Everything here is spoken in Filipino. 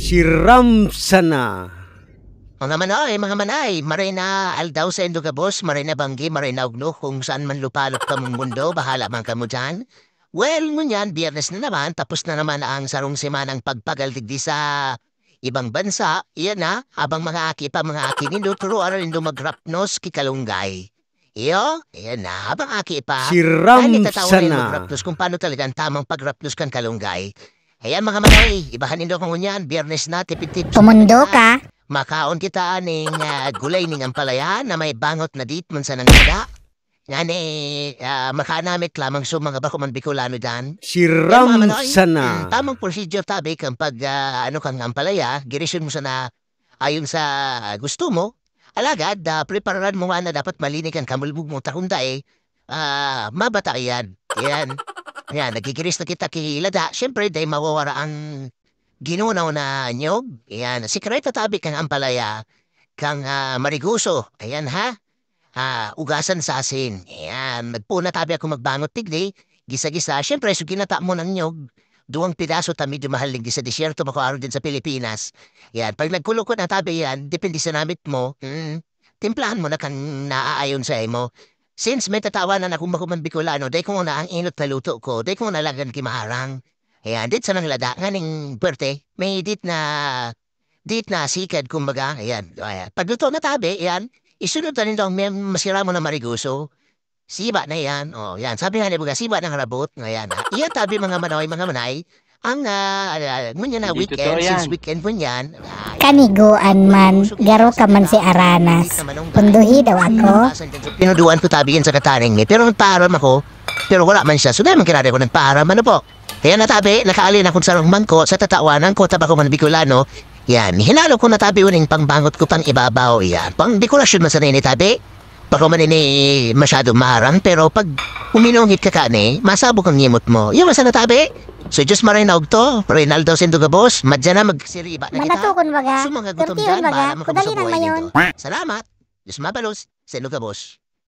Si Ramsana. Mga manay, maray na aldaw sa Indogabos, maray na banggi, maray na ugno, kung saan man lupalop ka mong mundo, bahala man ka mo dyan. Well, ngunyan, biyernes na naman, tapos na naman ang sarong semanang pagpagaldigdi sa ibang bansa. Iyan na, abang mga aki pa mga aki nindo, turo aral nindo magrapnos kikalunggay. Iyo, iyan na, abang aki pa. Si Ramsana. Magrapnos kung paano talaga ang tamang pagrapnos kan kalunggay. Ayan mga manay, ibahan nindo kung ngunyan, biyernes na, tipid-tipid. Pumundo ka. Makaon kita aning gulay ning ampalaya na may bangot na ditman sa nangada. Yan makanamit lamang so mga bako man Bicolano dyan. Si Ramsana. Tamang procedure tabi kang pag kang ampalaya, girisyon mo sana ayon sa gusto mo. Alagad, prepararan mo na dapat malinig ang kamulbog mo takunda mabata yan. Yan. Yan, nagigiris na kita kilada. Siyempre, day mawawara ang ginunaw na nyog, ayan, sikreto tabi kang ampalaya, kang mariguso, ayan ha, ugasan sa asin, ayan, nagpuna tabi ako magbangot tigli, gisa-gisa, syempre, so ginata mo ng nyog, 2 pidaso ta medyo mahaling di sa disyerto makuaro din sa Pilipinas, ayan, pag nagkulukot na tabi yan, depende sa namit mo, timplahan mo na kang naaayon sa imo. Since may tatawanan akong makuman Bicolano, day ko na ang inot na luto ko, day ko na lagan kimaharang. Ayan, dit sa nanglada, nga ning birthday, may dit na sikad, kumbaga, ayan. Pagluto na tabi, ayan, isunod na nito ang masira mo na mariguso. Siba na yan, yan. Sabi nga niya, siba ng rabot, ayan. Iyan tabi mga manay, ang ngunyan na weekend, since weekend mo yan. Kaniguan man, garo ka man si Aranas. Punduhi daw ako. Pinuduan ko tabi yan sa kataning ni, pero nagpaharam ako, pero wala man siya. So dahil man kinari ko nagpaharam, ano po? Kaya natabi, nakaalin akong sarong mangko sa tatawanan ko, taba ko man Bicolano. Yan, hinalo ko natabi uning pangbangot ko pang ibabaw. Yan, pang dekorasyon man sa nini tabi. Baka man ini masyadong maharang, pero pag uminungit ka kani, masabog ang ngimot mo. Yung masa natabi. So, Diyos marinaog to. Reynaldo Sindugabos, madya na magsiriba na kita. Manatukon baga. So, mga gutom Kurtiyon dyan, baga. bahala Kudali makabusa nang buhay mayon. nito. Salamat. Diyos mabalos, Sindugabos.